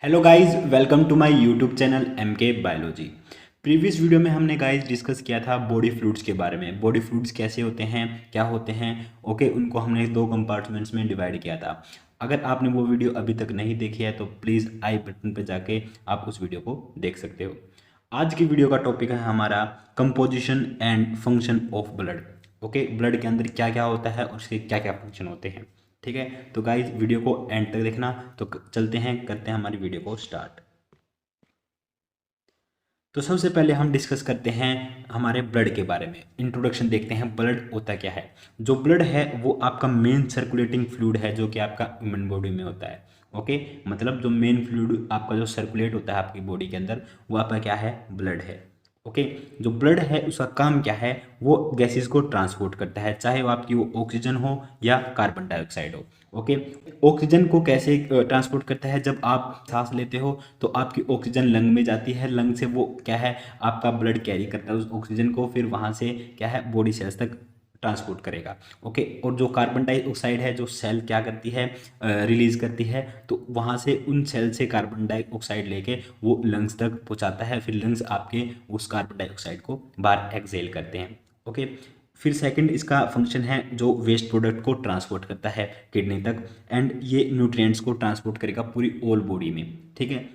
Hello guys, welcome to my YouTube channel MK biology. Previous video में हमने guys discuss किया था body fluids के बारे में। बॉडी फ्लूइड्स कैसे होते हैं, क्या होते हैं। ओके, उनको हमने दो कंपार्टमेंट्स में डिवाइड किया था। अगर आपने वो वीडियो अभी तक नहीं देखी है तो प्लीज़ आई बटन पर जाके आप उस वीडियो को देख सकते हो। आज की वीडियो का टॉपिक है हमारा composition and function of blood. Okay, blood के अंदर क्या क्या होता है और उसके क्या क्या फंक्शन होते हैं। ठीक है, तो गाइज वीडियो को एंड तक देखना। तो चलते हैं, करते हैं हमारी वीडियो को स्टार्ट। तो सबसे पहले हम डिस्कस करते हैं हमारे ब्लड के बारे में। इंट्रोडक्शन देखते हैं, ब्लड होता क्या है। जो ब्लड है वो आपका मेन सर्कुलेटिंग फ्लूइड है जो कि आपका ह्यूमन बॉडी में होता है। ओके, मतलब जो मेन फ्लूइड आपका जो सर्कुलेट होता है आपकी बॉडी के अंदर वो आपका क्या है, ब्लड है। ओके, जो ब्लड है उसका काम क्या है, वो गैसेस को ट्रांसपोर्ट करता है, चाहे वो आपकी वो ऑक्सीजन हो या कार्बन डाइऑक्साइड हो। ओके, ऑक्सीजन को कैसे ट्रांसपोर्ट करता है, जब आप सांस लेते हो तो आपकी ऑक्सीजन लंग में जाती है, लंग से वो क्या है आपका ब्लड कैरी करता है उस ऑक्सीजन को, फिर वहाँ से क्या है बॉडी सेल्स तक ट्रांसपोर्ट करेगा। ओके, और जो कार्बन डाइऑक्साइड है जो सेल क्या करती है, रिलीज करती है, तो वहाँ से उन सेल से कार्बन डाइऑक्साइड लेके वो लंग्स तक पहुँचाता है, फिर लंग्स आपके उस कार्बन डाइऑक्साइड को बाहर एक्सेल करते हैं। ओके, फिर सेकंड इसका फंक्शन है जो वेस्ट प्रोडक्ट को ट्रांसपोर्ट करता है किडनी तक, एंड ये न्यूट्रिएंट्स को ट्रांसपोर्ट करेगा पूरी ऑल बॉडी में। ठीक है,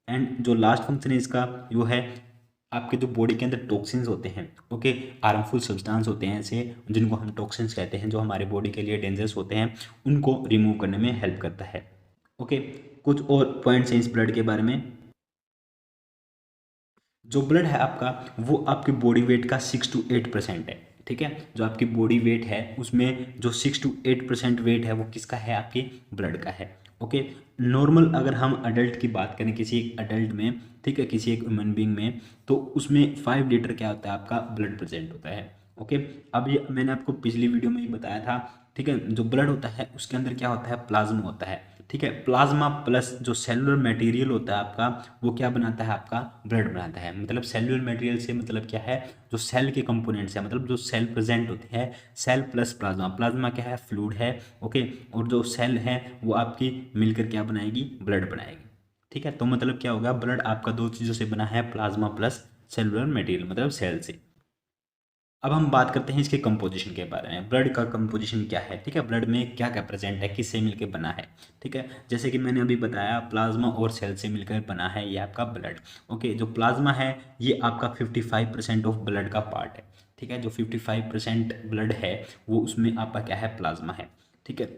एंड जो लास्ट फंक्शन है इसका वो है आपके जो बॉडी के अंदर टॉक्सिन्स होते हैं, ओके, हार्मफुल सब्सटेंस होते हैं ऐसे जिनको हम टॉक्सिन्स कहते हैं, जो हमारे बॉडी के लिए डेंजरस होते हैं, उनको रिमूव करने में हेल्प करता है। ओके, कुछ और पॉइंट्स हैं इस ब्लड के बारे में। जो ब्लड है आपका वो आपकी बॉडी वेट का 6 to 8% है। ठीक है, जो आपकी बॉडी वेट है उसमें जो 6 to 8% वेट है वो किसका है, आपके ब्लड का है। ओके, नॉर्मल अगर हम अडल्ट की बात करें, किसी एक अडल्ट में, ठीक है, किसी एक ह्यूमन बींग में, तो उसमें 5 लीटर क्या होता है, आपका ब्लड प्रेजेंट होता है। ओके, अब ये मैंने आपको पिछली वीडियो में ही बताया था। ठीक है, जो ब्लड होता है उसके अंदर क्या होता है, प्लाज्मा होता है। ठीक है, प्लाज्मा प्लस जो सेलुलर मटेरियल होता है आपका वो क्या बनाता है, आपका ब्लड बनाता है। मतलब सेलुलर मटेरियल से मतलब क्या है, जो सेल के कंपोनेंट्स है, मतलब जो सेल प्रेजेंट होते हैं, सेल प्लस प्लाज्मा। प्लाज्मा क्या है, फ्लूइड है। ओके, और जो सेल है वो आपकी मिलकर क्या बनाएगी, ब्लड बनाएगी। ठीक है, तो मतलब क्या होगा, ब्लड आपका दो चीज़ों से बना है, प्लाज्मा प्लस सेलुलर मटेरियल, मतलब सेल से। अब हम बात करते हैं इसके कंपोजिशन के बारे में। ब्लड का कंपोजिशन क्या है, ठीक है, ब्लड में क्या क्या प्रेजेंट है, किससे मिलकर बना है। ठीक है, जैसे कि मैंने अभी बताया प्लाज्मा और सेल से मिलकर बना है ये आपका ब्लड। ओके, जो प्लाज्मा है ये आपका 55% ऑफ ब्लड का पार्ट है। ठीक है, जो 55% ब्लड है वो उसमें आपका क्या है, प्लाज्मा है। ठीक है,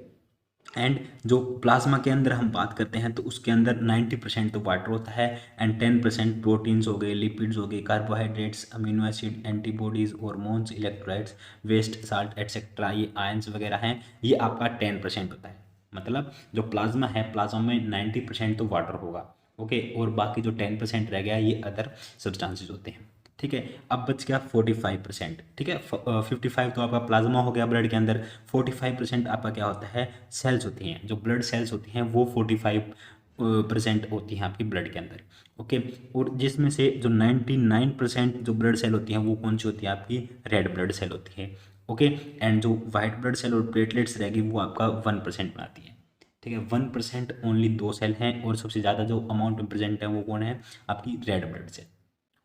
एंड जो प्लाज्मा के अंदर हम बात करते हैं तो उसके अंदर 90% तो वाटर होता है, एंड 10% प्रोटीन्स हो गए, लिपिड्स हो गए, carbohydrates, amino acid, antibodies, hormones, electrolytes, waste, salt etcetera, ये आयंस वगैरह हैं, ये आपका 10% होता है। मतलब जो प्लाज्मा है, प्लाज्मा में 90% तो वाटर होगा। ओके, और बाकी जो 10% रह गया ये अदर सब्सटेंसेस होते हैं। ठीक है, अब बच गया 45%। ठीक है, 55 तो आपका प्लाज्मा हो गया ब्लड के अंदर, 45% आपका क्या होता है, सेल्स होती हैं, जो ब्लड सेल्स होती हैं वो 45% होती हैं आपकी ब्लड के अंदर। ओके, और जिसमें से जो 99% जो ब्लड सेल होती हैं वो कौन सी होती है, आपकी रेड ब्लड सेल होती है। ओके, एंड जो वाइट ब्लड सेल और प्लेटलेट्स रहेगी वो आपका 1% बनाती है। ठीक है, 1% ओनली दो सेल हैं, और सबसे ज़्यादा जो अमाउंट में प्रेजेंट है वो कौन है, आपकी रेड ब्लड सेल।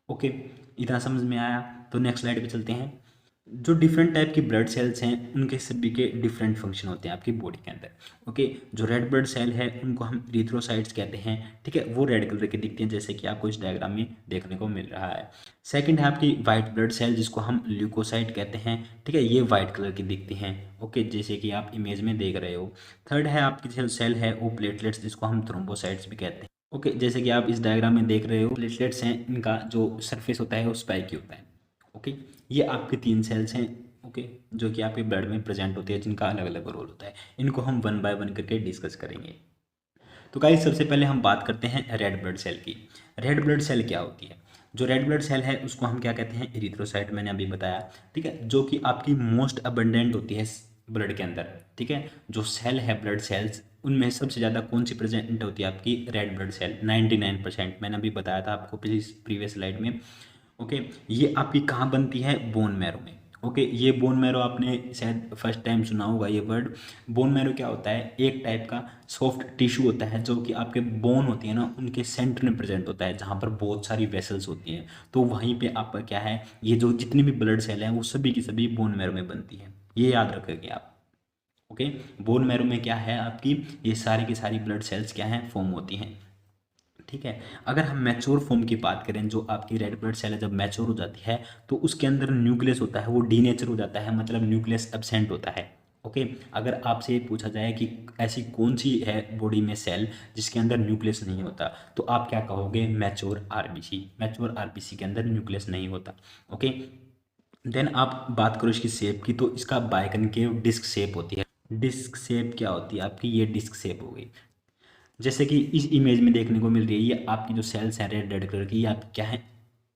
ओके, इतना समझ में आया। तो नेक्स्ट स्लाइड पे चलते हैं। जो डिफरेंट टाइप की ब्लड सेल्स हैं उनके सभी के डिफरेंट फंक्शन होते हैं आपकी बॉडी के अंदर। ओके, जो रेड ब्लड सेल है उनको हम इरिथ्रोसाइट्स कहते हैं। ठीक है, वो रेड कलर के दिखती हैं जैसे कि आपको इस डायग्राम में देखने को मिल रहा है। सेकंड है आपकी वाइट ब्लड सेल जिसको हम ल्यूकोसाइट कहते हैं। ठीक है, ये वाइट कलर की दिखती हैं। ओके, जैसे कि आप इमेज में देख रहे हो। थर्ड है आपकी जो सेल है वो प्लेटलेट्स जिसको हम थ्रोम्बोसाइट्स भी कहते हैं। ओके, जैसे कि आप इस डायग्राम में देख रहे हो, प्लेटलेट्स हैं, इनका जो सरफेस होता है वो स्पाइकी होता है। ओके, ये आपके 3 सेल्स हैं। ओके, जो कि आपके ब्लड में प्रेजेंट होते हैं, जिनका अलग अलग रोल होता है। इनको हम वन बाय वन करके डिस्कस करेंगे। तो गाइस सबसे पहले हम बात करते हैं रेड ब्लड सेल की। रेड ब्लड सेल क्या होती है, जो रेड ब्लड सेल है उसको हम क्या कहते हैं, इरिथ्रोसाइट, मैंने अभी बताया। ठीक है, जो कि आपकी मोस्ट अबंडेंट होती है ब्लड के अंदर। ठीक है, जो सेल है ब्लड सेल्स उनमें सबसे ज़्यादा कौन सी प्रेजेंट होती है, आपकी रेड ब्लड सेल, 99%, मैंने अभी बताया था आपको प्रीवियस स्लाइड में। ओके, ये आपकी कहाँ बनती है, बोन मैरो में। ओके, ये बोन मैरो आपने शायद फर्स्ट टाइम सुना होगा ये वर्ड। बोन मैरो क्या होता है, एक टाइप का सॉफ्ट टिश्यू होता है जो कि आपके बोन होती है ना उनके सेंटर में प्रेजेंट होता है, जहाँ पर बहुत सारी वेसल्स होती हैं। तो वहीं पे आपका क्या है, ये जो जितनी भी ब्लड सेल हैं वो सभी की सभी बोन मैरो में बनती है, ये याद रखेंगे आप। ओके, बोन मैरो में क्या है आपकी, ये सारी की सारी ब्लड सेल्स क्या हैं, फॉर्म होती हैं। ठीक है, अगर हम मैच्योर फॉर्म की बात करें, जो आपकी रेड ब्लड सेल है जब मैच्योर हो जाती है तो उसके अंदर न्यूक्लियस होता है वो डीनेचर हो जाता है, मतलब न्यूक्लियस एब्सेंट होता है। ओके, अगर आपसे पूछा जाए कि ऐसी कौन सी है बॉडी में सेल जिसके अंदर न्यूक्लियस नहीं होता, तो आप क्या कहोगे, मैच्योर आरबीसी। मैच्योर आरबीसी के अंदर न्यूक्लियस नहीं होता। ओके, देन आप बात करो इसकी शेप की, तो इसका बाइकनकेव डिस्क शेप होती है। डिस्क शेप क्या होती है आपकी, ये डिस्क शेप हो गई, जैसे कि इस इमेज में देखने को मिल रही है। ये आपकी जो सेल्स हैं रेड रेड कलर की, ये आप क्या है,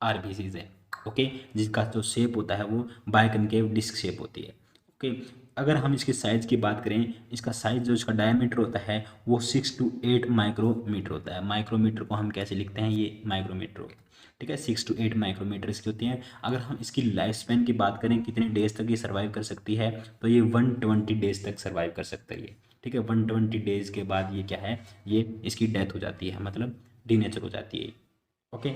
आरबीसीज है। ओके, जिसका जो शेप होता है वो बाइकनकेव डिस्क शेप होती है। ओके, अगर हम इसके साइज़ की बात करें, इसका साइज़ जो इसका डायमीटर होता है वो 6 to 8 माइक्रोमीटर होता है। माइक्रोमीटर को हम कैसे लिखते हैं, ये माइक्रोमीटर हो गया। ठीक है, 6 to 8 माइक्रोमीटर इसकी होती हैं। अगर हम इसकी लाइफ स्पैन की बात करें, कितने डेज तक ये सर्वाइव कर सकती है, तो ये 120 डेज तक सर्वाइव कर सकता है ये। ठीक है, 120 डेज के बाद ये क्या है, ये इसकी डेथ हो जाती है, मतलब डीनेचर हो जाती है। ओके,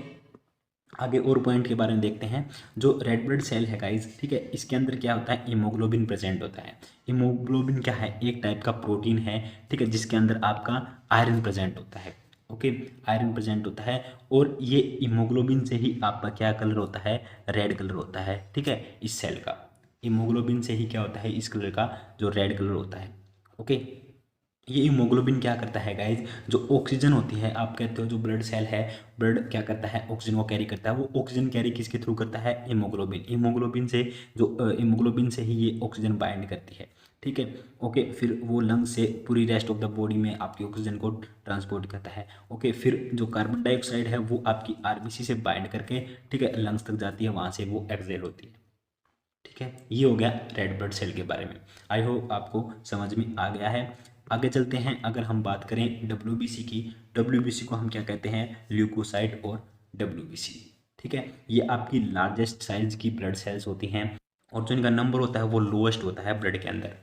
आगे और पॉइंट के बारे में देखते हैं। जो रेड ब्लड सेल है गाइज, ठीक है, इसके अंदर क्या होता है, हीमोग्लोबिन प्रेजेंट होता है। हीमोग्लोबिन क्या है, एक टाइप का प्रोटीन है, ठीक है, जिसके अंदर आपका आयरन प्रेजेंट होता है। ओके, आयरन प्रेजेंट होता है, और ये हीमोग्लोबिन से ही आपका क्या कलर होता है, रेड कलर होता है। ठीक है, इस सेल का हीमोग्लोबिन से ही क्या होता है, इस कलर का जो रेड कलर होता है। ओके, ये हीमोग्लोबिन क्या करता है गाइज, जो ऑक्सीजन होती है, आप कहते हो जो ब्लड सेल है, ब्लड क्या करता है, ऑक्सीजन को कैरी करता है। वो ऑक्सीजन कैरी किसके थ्रू करता है, हीमोग्लोबिन। हीमोग्लोबिन से जो हीमोग्लोबिन से ही ये ऑक्सीजन बाइंड करती है। ठीक है, ओके, फिर वो लंग से पूरी रेस्ट ऑफ द बॉडी में आपकी ऑक्सीजन को ट्रांसपोर्ट करता है। ओके, फिर जो कार्बन डाइऑक्साइड है वो आपकी आरबीसी से बाइंड करके, ठीक है, लंग्स तक जाती है, वहाँ से वो एक्सहेल होती है। ठीक है, ये हो गया रेड ब्लड सेल के बारे में। आई होप आपको समझ में आ गया है। आगे चलते हैं, अगर हम बात करें डब्ल्यूबीसी की, डब्ल्यूबीसी को हम क्या कहते हैं, ल्यूकोसाइट और डब्ल्यूबीसी। ठीक है, ये आपकी लार्जेस्ट साइज की ब्लड सेल्स होती हैं, और जो इनका नंबर होता है वो लोएस्ट होता है ब्लड के अंदर।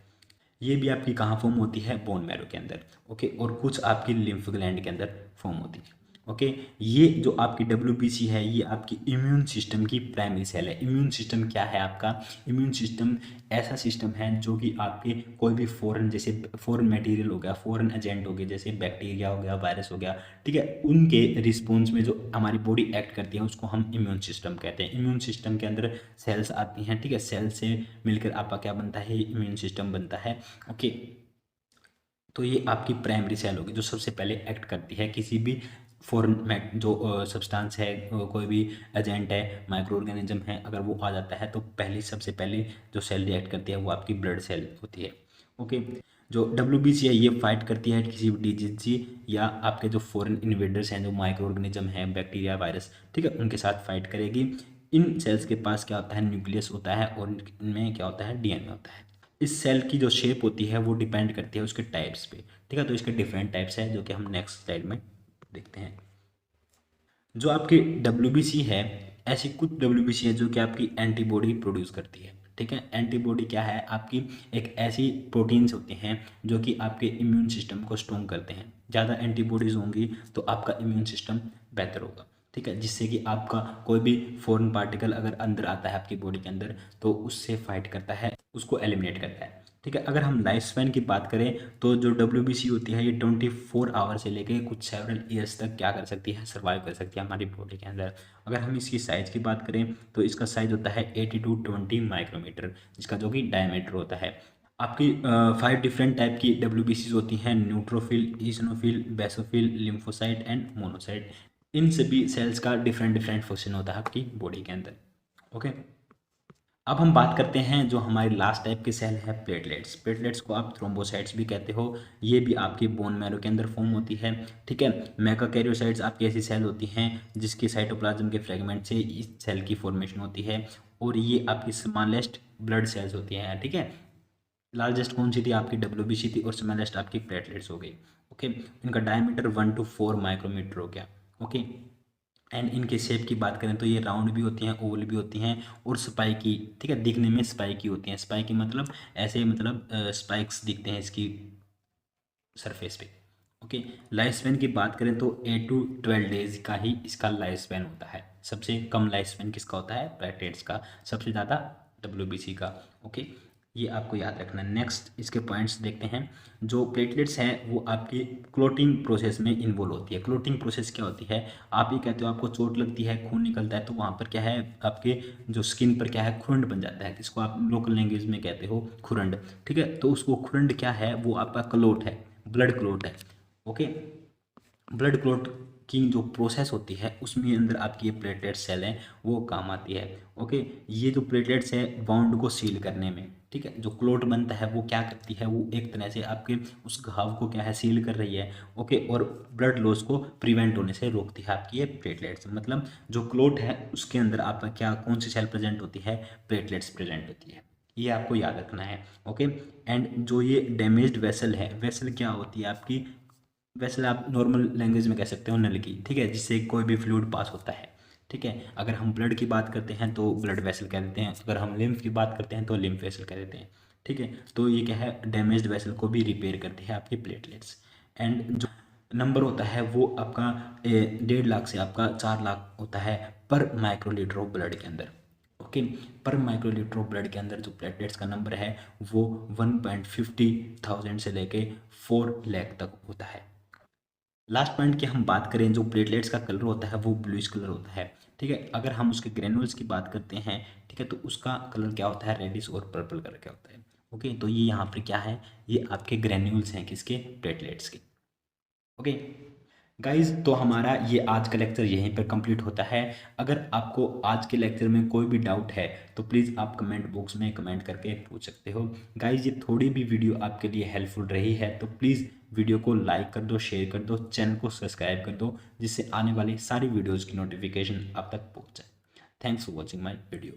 ये भी आपकी कहाँ फॉर्म होती है, बोन मैरो के अंदर। ओके, और कुछ आपकी लिम्फ ग्लैंड के अंदर फॉर्म होती है। ओके, ये जो आपकी डब्ल्यूबीसी है, ये आपकी इम्यून सिस्टम की प्राइमरी सेल है। इम्यून सिस्टम क्या है आपका, इम्यून सिस्टम ऐसा सिस्टम है जो कि आपके कोई भी फॉरेन, जैसे फॉरेन मटेरियल हो गया, फॉरेन एजेंट हो गए, जैसे बैक्टीरिया हो गया, वायरस हो गया, ठीक है, उनके रिस्पॉन्स में जो हमारी बॉडी एक्ट करती है उसको हम इम्यून सिस्टम कहते हैं। इम्यून सिस्टम के अंदर सेल्स आती हैं, ठीक है, सेल से मिलकर आपका क्या बनता है, इम्यून सिस्टम बनता है। ओके, तो ये आपकी प्राइमरी सेल होगी जो सबसे पहले एक्ट करती है किसी भी फॉरेन जो सब्सटेंस है, कोई भी एजेंट है, माइक्रो ऑर्गेनिज्म है, अगर वो आ जाता है तो पहली सबसे पहले जो सेल रिएक्ट करती है वो आपकी ब्लड सेल होती है। ओके, जो डब्ल्यूबीसी है ये फाइट करती है किसी भी डिजीज से, या आपके जो फॉरेन इन्वेडर्स हैं, जो माइक्रो ऑर्गेनिज्म है, बैक्टीरिया, वायरस, ठीक है, उनके साथ फाइट करेगी। इन सेल्स के पास क्या होता है, न्यूक्लियस होता है, और इनमें क्या होता है, डीएनए होता है। इस सेल की जो शेप होती है वो डिपेंड करती है उसके टाइप्स पे। ठीक है, तो इसके डिफरेंट टाइप्स हैं जो कि हम नेक्स्ट स्लाइड में देखते हैं। जो आपकी डब्ल्यूबीसी है, ऐसी कुछ डब्ल्यूबीसी है जो कि आपकी एंटीबॉडी प्रोड्यूस करती है। ठीक है, एंटीबॉडी क्या है आपकी, एक ऐसी प्रोटीन्स होती हैं जो कि आपके इम्यून सिस्टम को स्ट्रॉन्ग करते हैं। ज़्यादा एंटीबॉडीज़ होंगी तो आपका इम्यून सिस्टम बेहतर होगा। ठीक है, जिससे कि आपका कोई भी फॉरेन पार्टिकल अगर अंदर आता है आपकी बॉडी के अंदर तो उससे फाइट करता है, उसको एलिमिनेट करता है। ठीक है, अगर हम लाइफ स्पैन की बात करें तो जो डब्ल्यूबीसी होती है ये 24 आवर से लेके कुछ सेवरल ईयर्स तक क्या कर सकती है, सर्वाइव कर सकती है हमारी बॉडी के अंदर। अगर हम इसकी साइज़ की बात करें तो इसका साइज़ होता है 80 to 20 माइक्रोमीटर, जिसका जो कि डायमीटर होता है। आपकी 5 डिफरेंट टाइप की डब्ल्यूबीसीज होती हैं, neutrophil, eosinophil, basophil, lymphocyte and monocyte. इन सभी सेल्स का डिफरेंट डिफरेंट फंक्शन होता है आपकी बॉडी के अंदर। ओके, अब हम बात करते हैं जो हमारी लास्ट टाइप की सेल है, प्लेटलेट्स। प्लेटलेट्स को आप थ्रोम्बोसाइट्स भी कहते हो। ये भी आपकी बोन मैरो के अंदर फॉर्म होती है। ठीक है, मेगाकैरियोसाइट्स आपकी ऐसी सेल होती हैं जिसके साइटोप्लाज्म के फ्रेगमेंट से इस सेल की फॉर्मेशन होती है, और ये आपकी स्मॉलेस्ट ब्लड सेल्स होती हैं। ठीक है, लार्जेस्ट कौन सी थी आपकी, डब्ल्यूबीसी थी, और स्मॉलेस्ट आपकी प्लेटलेट्स हो गई। ओके, इनका डायमीटर 1 to 4 माइक्रोमीटर हो गया। ओके, एंड इनके शेप की बात करें तो ये राउंड भी होती हैं, ओवल भी होती हैं और स्पाइकी, ठीक है, दिखने में स्पाइकी होती हैं। स्पाइकी मतलब ऐसे मतलब स्पाइक्स दिखते हैं इसकी सरफेस पे। ओके, लाइफ स्पैन की बात करें तो 8 to 12 डेज का ही इसका लाइफ स्पैन होता है। सबसे कम लाइफ स्पैन किसका होता है? प्लेटलेट्स का। सबसे ज़्यादा WBC का। ओके, ये आपको याद रखना है। नेक्स्ट इसके पॉइंट्स देखते हैं। जो प्लेटलेट्स हैं वो आपकी क्लोटिंग प्रोसेस में इन्वॉल्व होती है। क्लोटिंग प्रोसेस क्या होती है? आप ये कहते हो आपको चोट लगती है, खून निकलता है, तो वहाँ पर क्या है, आपके जो स्किन पर क्या है, खुरंड बन जाता है, जिसको आप लोकल लैंग्वेज में कहते हो खुरंड। ठीक है, तो उसको खुरंड क्या है, वो आपका क्लोट है, ब्लड क्लोट है। ओके, ब्लड क्लोट की जो प्रोसेस होती है उसमें अंदर आपकी ये प्लेटलेट सेल है वो काम आती है। ओके, ये जो प्लेटलेट्स है बाउंड को सील करने में, ठीक है, जो क्लोट बनता है वो क्या करती है, वो एक तरह से आपके उस घाव को क्या है, सील कर रही है। ओके, और ब्लड लॉस को प्रिवेंट होने से रोकती है आपकी ये प्लेटलेट्स। मतलब जो क्लोट है उसके अंदर आपका क्या, कौन सी सेल प्रेजेंट होती है? प्लेटलेट्स प्रेजेंट होती है। ये आपको याद रखना है। ओके, एंड जो ये डैमेज्ड वेसल है, वेसल क्या होती है आपकी? वेसल आप नॉर्मल लैंग्वेज में कह सकते हो नल की, ठीक है, जिससे कोई भी फ्लूइड पास होता है। ठीक है, अगर हम ब्लड की बात करते हैं तो ब्लड वेसल कह देते हैं, अगर हम लिम्फ की बात करते हैं तो लिम्फ वेसल कह देते हैं। ठीक है, तो ये क्या है, डैमेज्ड वेसल को भी रिपेयर करती है आपकी प्लेटलेट्स। एंड जो नंबर होता है वो आपका 1.5 लाख से आपका 4 लाख होता है पर माइक्रोलीटर ऑफ ब्लड के अंदर। ओके, पर माइक्रोलीटर ऑफ ब्लड के अंदर जो प्लेटलेट्स का नंबर है वो 1,50,000 से लेके 4 लाख तक होता है। लास्ट पॉइंट की हम बात करें, जो प्लेटलेट्स का कलर होता है वो ब्लूइश कलर होता है। ठीक है, अगर हम उसके ग्रेनुल्स की बात करते हैं, ठीक है, तो उसका कलर क्या होता है? रेडिश और पर्पल कलर का होता है। ओके, तो ये यहाँ पर क्या है, ये आपके ग्रेन्यूल्स हैं किसके? प्लेटलेट्स के। ओके गाइज, तो हमारा ये आज का लेक्चर यहीं पर कंप्लीट होता है। अगर आपको आज के लेक्चर में कोई भी डाउट है तो प्लीज़ आप कमेंट बॉक्स में कमेंट करके पूछ सकते हो। गाइज, ये थोड़ी भी वीडियो आपके लिए हेल्पफुल रही है तो प्लीज़ वीडियो को लाइक कर दो, शेयर कर दो, चैनल को सब्सक्राइब कर दो, जिससे आने वाली सारी वीडियोज़ की नोटिफिकेशन आप तक पहुँच जाए। Thanks for watching my video.